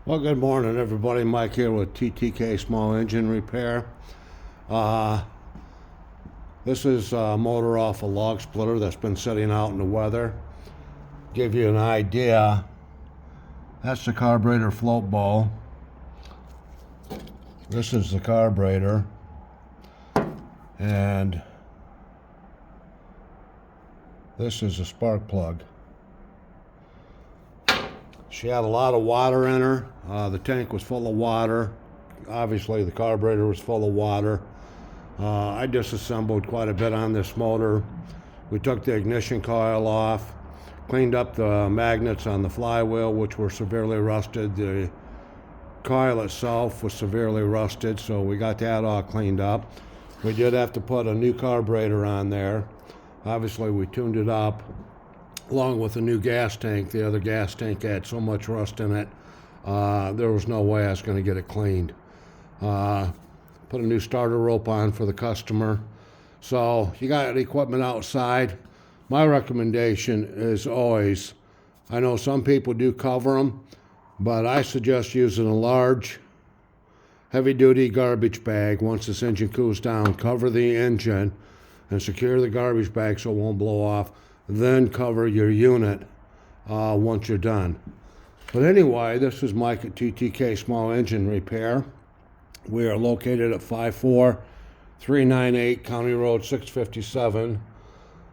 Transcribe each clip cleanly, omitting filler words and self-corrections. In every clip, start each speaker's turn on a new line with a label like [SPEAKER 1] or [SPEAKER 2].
[SPEAKER 1] Well, good morning, everybody. Mike here with TTK Small Engine Repair. This is a motor off a log splitter that's been sitting out in the weather. Give you an idea, that's the carburetor float bowl. This is the carburetor. And this is a spark plug. She had a lot of water in her. The tank was full of water. Obviously the carburetor was full of water. I disassembled quite a bit on this motor. We took the ignition coil off, cleaned up the magnets on the flywheel, which were severely rusted. The coil itself was severely rusted, so we got that all cleaned up. We did have to put a new carburetor on there. Obviously we tuned it up along with a new gas tank. The other gas tank had so much rust in it, there was no way I was going to get it cleaned. Put a new starter rope on for the customer. So you got equipment outside. My recommendation is always, I know some people do cover them, but I suggest using a large heavy-duty garbage bag. Once this engine cools down, cover the engine and secure the garbage bag so it won't blow off. Then cover your unit once you're done. But anyway, this is Mike at TTK Small Engine Repair. We are located at 54398 County Road 657,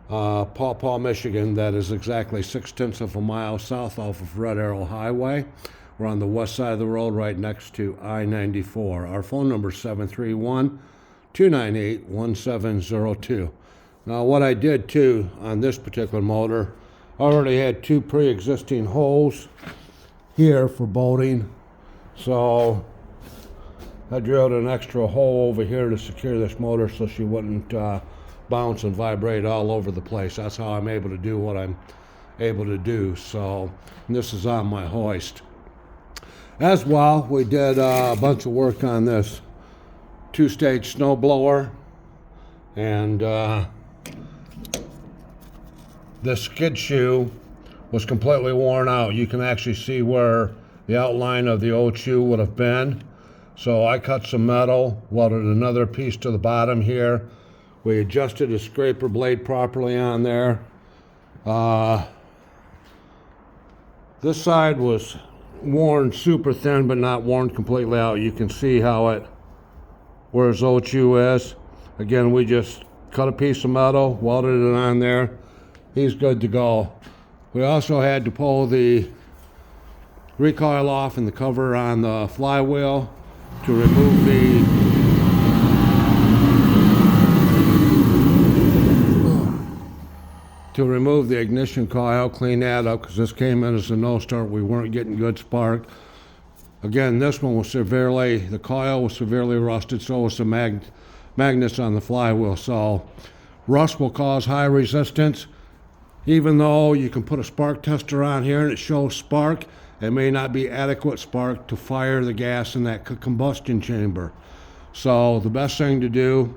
[SPEAKER 1] Paw Paw, Michigan. That is exactly 6/10 of a mile south off of Red Arrow Highway. We're on the west side of the road right next to I-94. Our phone number is 731-298-1702. Now what I did too on this particular motor, I already had two pre-existing holes here for bolting. So I drilled an extra hole over here to secure this motor so she wouldn't bounce and vibrate all over the place. That's how I'm able to do what I'm able to do. So this is on my hoist. As well, we did a bunch of work on this two-stage snow blower, and the skid shoe was completely worn out. You can actually see where the outline of the old shoe would have been. So I cut some metal, welded another piece to the bottom here. We adjusted the scraper blade properly on there. This side was worn super thin, but not worn completely out. You can see where his old shoe is. Again, we just cut a piece of metal, welded it on there. He's good to go. We also had to pull the recoil off and the cover on the flywheel to remove the ignition coil, clean that up, because this came in as a no start. We weren't getting good spark. Again, this one was the coil was severely rusted, so was the magnets on the flywheel. So rust will cause high resistance. Even though you can put a spark tester on here and it shows spark, it may not be adequate spark to fire the gas in that combustion chamber. So the best thing to do,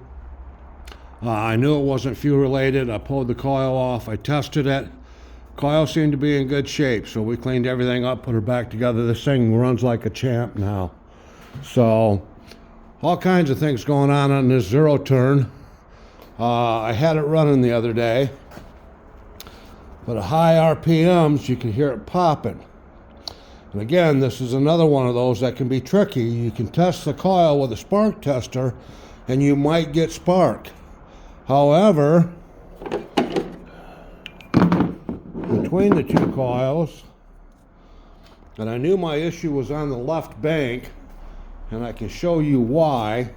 [SPEAKER 1] I knew it wasn't fuel related. I pulled the coil off, I tested it. Coil seemed to be in good shape, so we cleaned everything up, put her back together. This thing runs like a champ now. So all kinds of things going on this zero turn. I had it running the other day, but at high RPMs, you can hear it popping. And again, this is another one of those that can be tricky. You can test the coil with a spark tester, and you might get spark. However, between the two coils, and I knew my issue was on the left bank, and I can show you why.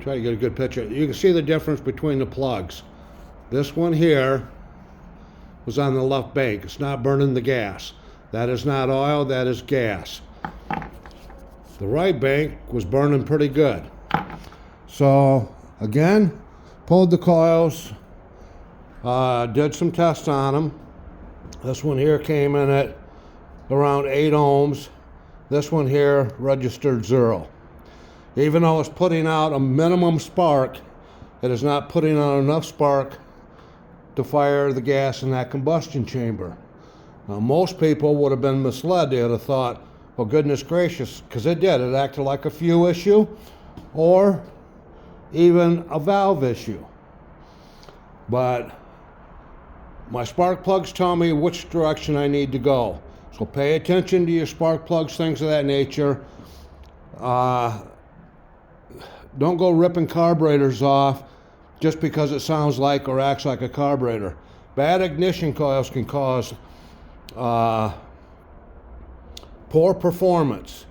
[SPEAKER 1] Try to get a good picture. You can see the difference between the plugs. This one here was on the left bank. It's not burning the gas. That is not oil, that is gas. The right bank was burning pretty good. So again, pulled the coils, did some tests on them. This one here came in at around 8 ohms. This one here registered 0. Even though it's putting out a minimum spark, it is not putting out enough spark to fire the gas in that combustion chamber. Now, most people would have been misled. They would have thought, well, goodness gracious, because it did. It acted like a fuel issue or even a valve issue. But my spark plugs tell me which direction I need to go. So pay attention to your spark plugs, things of that nature. Don't go ripping carburetors off just because it sounds like or acts like a carburetor. Bad ignition coils can cause poor performance,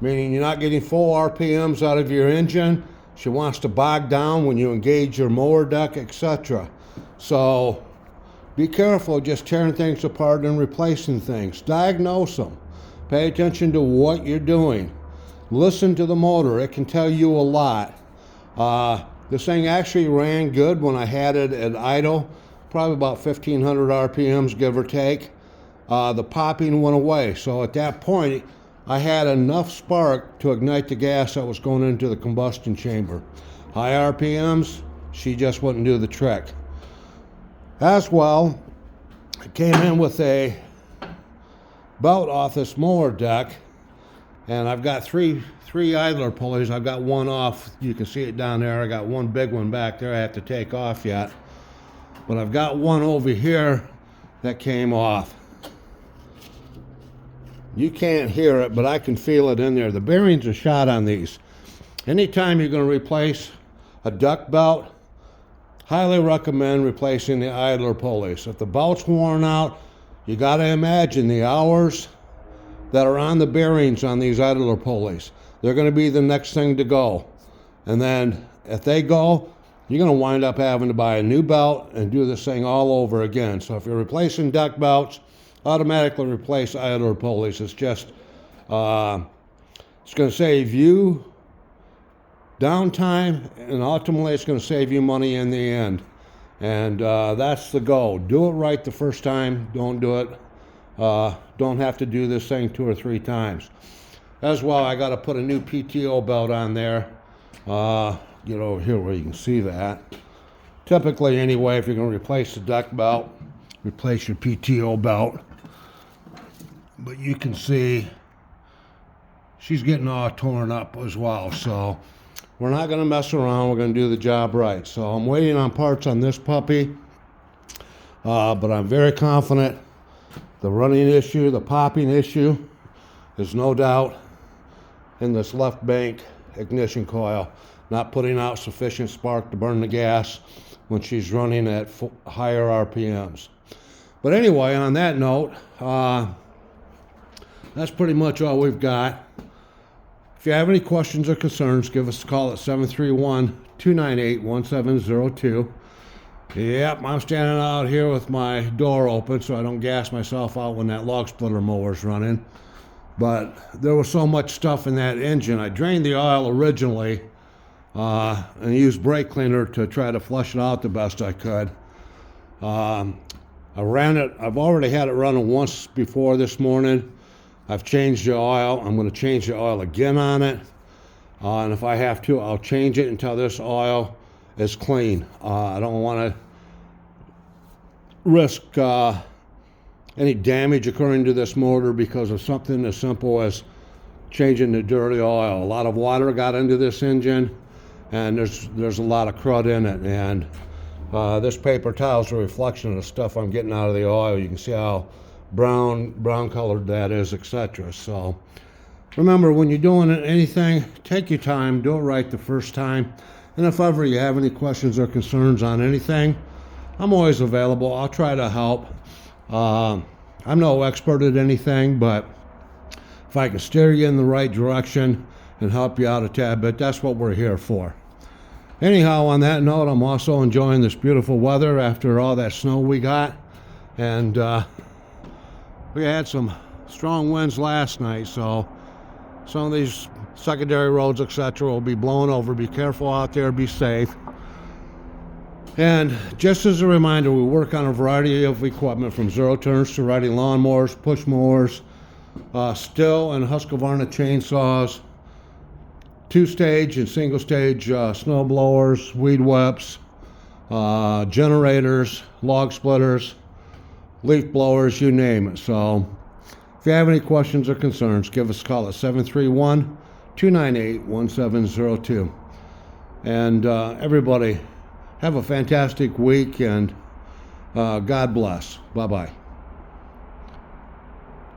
[SPEAKER 1] meaning you're not getting full RPMs out of your engine. She wants to bog down when you engage your mower deck, etc. So be careful just tearing things apart and replacing things. Diagnose them. Pay attention to what you're doing. Listen to the motor. It can tell you a lot. This thing actually ran good when I had it at idle, probably about 1,500 RPMs, give or take. The popping went away. So at that point, I had enough spark to ignite the gas that was going into the combustion chamber. High RPMs, she just wouldn't do the trick. As well, I came in with a belt off this mower deck, and I've got three idler pulleys. I've got one off. You can see it down there. I got one big one back there I have to take off yet. But I've got one over here that came off. You can't hear it, but I can feel it in there. The bearings are shot on these. Anytime you're going to replace a duct belt, highly recommend replacing the idler pulleys. If the belt's worn out, you got to imagine the hours that are on the bearings on these idler pulleys. They're going to be the next thing to go. And then if they go, you're going to wind up having to buy a new belt and do this thing all over again. So if you're replacing duct belts, automatically replace idler pulleys. It's just, it's going to save you downtime, and ultimately it's going to save you money in the end. And that's the goal. Do it right the first time. Don't do it. Don't have to do this thing 2 or 3 times. As well, I got to put a new PTO belt on there. Get over here where you can see that. Typically, anyway, if you're going to replace the duct belt, replace your PTO belt. But you can see she's getting all torn up as well. So we're not going to mess around. We're going to do the job right. So I'm waiting on parts on this puppy. But I'm very confident the running issue, the popping issue, is no doubt in this left bank ignition coil, not putting out sufficient spark to burn the gas when she's running at higher RPMs. But anyway, on that note, that's pretty much all we've got. If you have any questions or concerns, give us a call at 731-298-1702. Yep, I'm standing out here with my door open so I don't gas myself out when that log splitter mower's running. But there was so much stuff in that engine. I drained the oil originally and used brake cleaner to try to flush it out the best I could. I ran it. I've already had it running once before this morning. I've changed the oil. I'm going to change the oil again on it. And if I have to, I'll change it until this oil is clean. I don't want to risk any damage occurring to this motor because of something as simple as changing the dirty oil. A lot of water got into this engine, and there's a lot of crud in it. And this paper towel is a reflection of the stuff I'm getting out of the oil. You can see how brown colored that is, etc. So remember, when you're doing anything, take your time, do it right the first time. And if ever you have any questions or concerns on anything, I'm always available. I'll try to help. I'm no expert at anything, but if I can steer you in the right direction and help you out a tad bit, that's what we're here for. Anyhow, on that note, I'm also enjoying this beautiful weather after all that snow we got. And we had some strong winds last night, so some of these secondary roads, etc., will be blown over. Be careful out there, be safe. And just as a reminder, we work on a variety of equipment from zero turns to riding lawnmowers, push mowers, Stihl and Husqvarna chainsaws, 2-stage and single-stage snow blowers, weed whips, generators, log splitters, leaf blowers, you name it. So if you have any questions or concerns, give us a call at 731-298-1702. And everybody, have a fantastic week, and God bless. Bye-bye.